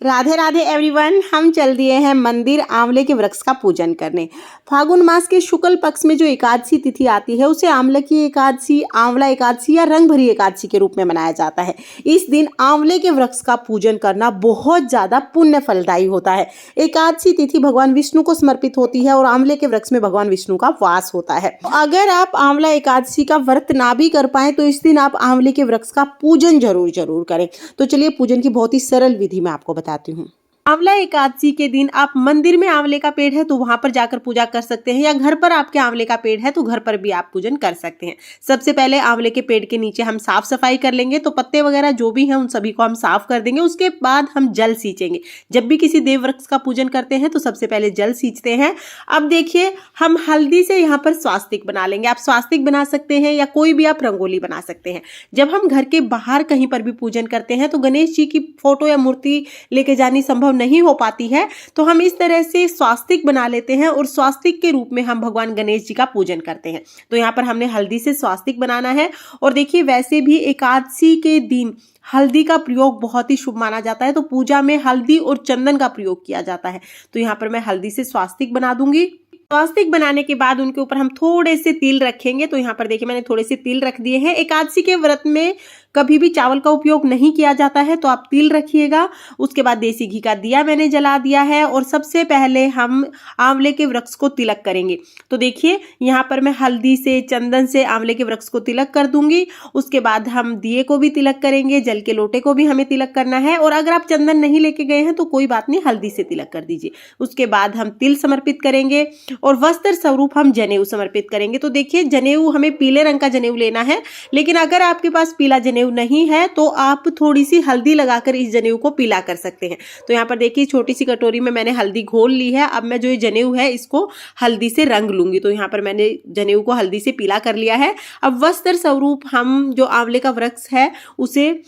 Radhe Radhe everyone. हम चल दिए हैं मंदिर आंवले के वृक्ष का पूजन करने। फागुन मास के शुक्ल पक्ष में जो एकादशी तिथि आती है उसे आंवले की एकादशी, आंवला एकादशी या रंग भरी एकादशी के रूप में मनाया जाता है। इस दिन आंवले के वृक्ष का पूजन करना बहुत ज्यादा पुण्य फलदायी होता है। एकादशी तिथि भगवान विष्णु को समर्पित होती है और आंवले के वृक्ष में भगवान विष्णु का वास होता है। अगर आप आंवला एकादशी का व्रत ना भी कर पाए तो इस दिन आप आंवले के वृक्ष का पूजन जरूर करें। तो चलिए पूजन की बहुत ही सरल विधि मैं आपको बताती हूँ। आंवला एकादशी के दिन आप मंदिर में आंवले का पेड़ है तो वहां पर जाकर पूजा कर सकते हैं, या घर पर आपके आंवले का पेड़ है तो घर पर भी आप पूजन कर सकते हैं। सबसे पहले आंवले के पेड़ के नीचे हम साफ सफाई कर लेंगे, तो पत्ते वगैरह जो भी हैं उन सभी को हम साफ कर देंगे। उसके बाद हम जल सींचेंगे। जब भी किसी देव वृक्ष का पूजन करते हैं तो सबसे पहले जल सींचते हैं। अब देखिए हम हल्दी से यहाँ पर स्वास्तिक बना लेंगे। आप स्वास्तिक बना सकते हैं या कोई भी आप रंगोली बना सकते हैं। जब हम घर के बाहर कहीं पर भी पूजन करते हैं तो गणेश जी की फोटो या मूर्ति लेके जानी संभव नहीं हो पाती है, तो हम इस तरह से स्वास्तिक बना लेते हैं और स्वास्तिक के रूप में हम भगवान गणेश जी का पूजन करते हैं। तो यहाँ पर हमने हल्दी से स्वास्तिक बनाना है। और देखिए वैसे भी एकादशी के दिन हल्दी का प्रयोग बहुत ही शुभ माना जाता है, तो पूजा में हल्दी और चंदन का प्रयोग किया जाता है। तो यहाँ पर मैं हल्दी से स्वास्तिक बना दूंगी। स्वास्तिक बनाने के बाद उनके ऊपर हम थोड़े से तिल रखेंगे। तो यहाँ पर देखिए मैंने थोड़े से तिल रख दिए हैं। एकादशी के व्रत में कभी भी चावल का उपयोग नहीं किया जाता है, तो आप तिल रखिएगा। उसके बाद देसी घी का दिया मैंने जला दिया है और सबसे पहले हम आंवले के वृक्ष को तिलक करेंगे। तो देखिए यहाँ पर मैं हल्दी से, चंदन से आंवले के वृक्ष को तिलक कर दूंगी। उसके बाद हम दिए को भी तिलक करेंगे, जल के लोटे को भी हमें तिलक करना है। और अगर आप चंदन नहीं लेके गए हैं तो कोई बात नहीं, हल्दी से तिलक कर दीजिए। उसके बाद हम तिल समर्पित करेंगे और वस्त्र स्वरूप हम जनेऊ समर्पित करेंगे। तो देखिए जनेऊ हमें पीले रंग का जनेऊ लेना है, लेकिन अगर आपके पास पीला जनेऊ नहीं है तो आप थोड़ी सी हल्दी लगाकर इस जनेऊ को पीला कर सकते हैं। तो यहाँ पर देखिए छोटी सी कटोरी में मैंने हल्दी घोल ली है। अब मैं जो ये जनेऊ है इसको हल्दी से रंग लूंगी। तो यहाँ पर मैंने जनेऊ को हल्दी से पीला कर लिया है। अब वस्त्र स्वरूप हम जो आंवले का वृक्ष है उसे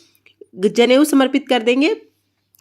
जनेऊ समर्पित कर देंगे।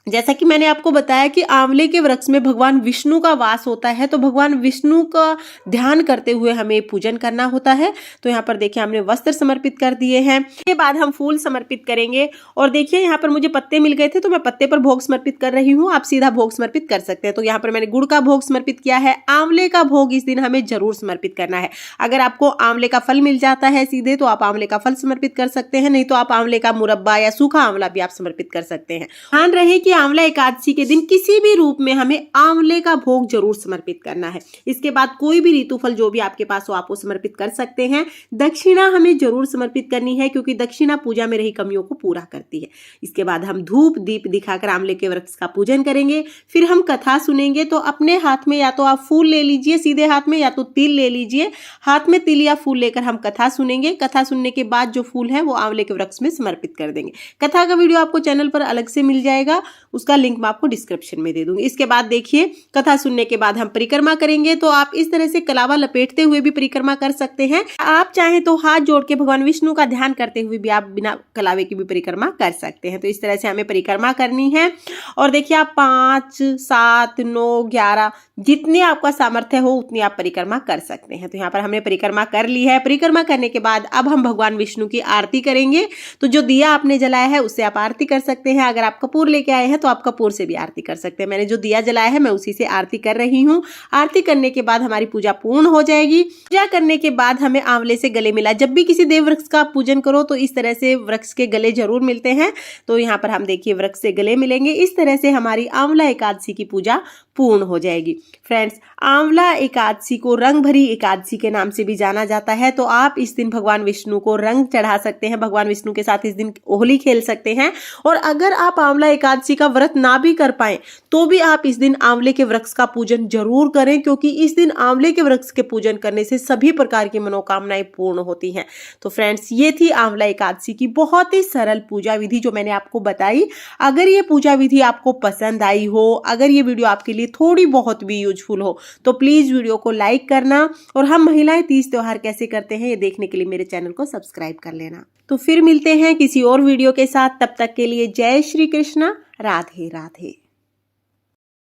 जैसा कि मैंने आपको बताया कि आंवले के वृक्ष में भगवान विष्णु का वास होता है, तो भगवान विष्णु का ध्यान करते हुए हमें पूजन करना होता है। तो यहाँ पर देखिए हमने वस्त्र समर्पित कर दिए हैं। इसके बाद हम फूल समर्पित करेंगे। और देखिए यहाँ पर मुझे पत्ते मिल गए थे तो मैं पत्ते पर भोग समर्पित कर रही हूँ। आप सीधा भोग समर्पित कर सकते हैं। तो यहाँ पर मैंने गुड़ का भोग समर्पित किया है। आंवले का भोग इस दिन हमें जरूर समर्पित करना है। अगर आपको आंवले का फल मिल जाता है सीधे तो आप आंवले का फल समर्पित कर सकते हैं, नहीं तो आप आंवले का मुरब्बा या सूखा आंवला भी आप समर्पित कर सकते हैं। ध्यान रहे कि आंवला एकादशी के दिन किसी भी रूप में हमें आंवले का भोग जरूर समर्पित करना है। इसके बाद कोई भी ऋतु फल जो भी आपके पास हो आप वो समर्पित कर सकते हैं। दक्षिणा हमें जरूर समर्पित करनी है क्योंकि दक्षिणा पूजा में रही कमियों को पूरा करती है। इसके बाद हम धूप दीप दिखाकर आंवले के वृक्ष का पूजन करेंगे। फिर हम कथा सुनेंगे। तो अपने हाथ में या तो आप फूल ले लीजिए सीधे हाथ में, या तो तिल ले लीजिए। हाथ में तिल या फूल लेकर हम कथा सुनेंगे। कथा सुनने के बाद जो फूल है वो आंवले के वृक्ष में समर्पित कर देंगे। कथा का वीडियो आपको चैनल पर अलग से मिल जाएगा, उसका लिंक मैं आपको डिस्क्रिप्शन में दे दूंगी। इसके बाद देखिए कथा सुनने के बाद हम परिक्रमा करेंगे। तो आप इस तरह से कलावा लपेटते हुए भी परिक्रमा कर सकते हैं। आप चाहें तो हाथ जोड़ के भगवान विष्णु का ध्यान करते हुए भी आप बिना कलावे की भी परिक्रमा कर सकते हैं। तो इस तरह से हमें परिक्रमा करनी है। और देखिए आप 5, 7, 9, 11 जितनी आपका सामर्थ्य हो उतनी आप परिक्रमा कर सकते हैं। तो यहाँ पर हमने परिक्रमा कर ली है। परिक्रमा करने के बाद अब हम भगवान विष्णु की आरती करेंगे। तो जो दिया आपने जलाया है उससे आप आरती कर सकते हैं। अगर आप कपूर लेके आए हैं तो आप कपूर से भी आरती कर सकते हैं। मैंने जो दिया जलाया है मैं उसी से आरती कर रही हूँ। आरती करने के बाद हमारी पूजा पूर्ण हो जाएगी। पूजा करने के बाद हमें आंवले से गले मिला। जब भी किसी देव वृक्ष का पूजन करो तो इस तरह से वृक्ष के गले जरूर मिलते हैं। तो यहाँ पर हम देखिए वृक्ष से गले मिलेंगे। इस तरह से हमारी आंवला एकादशी की पूजा पूर्ण हो जाएगी। फ्रेंड्स, आंवला एकादशी को रंग भरी एकादशी के नाम से भी जाना जाता है। तो आप इस दिन भगवान विष्णु को रंग चढ़ा सकते हैं। भगवान विष्णु के साथ इस दिन होली खेल सकते हैं। और अगर आप आंवला एकादशी का व्रत ना भी कर पाए तो भी आप इस दिन आंवले के वृक्ष का पूजन जरूर करें, क्योंकि इस दिन आंवले के वृक्ष के पूजन करने से सभी प्रकार की मनोकामनाएं पूर्ण होती हैं। तो फ्रेंड्स, ये थी आंवला एकादशी की बहुत ही सरल पूजा विधि जो मैंने आपको बताई। अगर ये पूजा विधि आपको पसंद आई हो, अगर ये वीडियो आपके लिए थोड़ी बहुत भी यूजफुल हो तो प्लीज वीडियो को लाइक करना। और हम महिलाएं तीज त्योहार कैसे करते हैं ये देखने के लिए मेरे चैनल को सब्सक्राइब कर लेना। तो फिर मिलते हैं किसी और वीडियो के साथ। तब तक के लिए जय श्री कृष्णा, राधे राधे।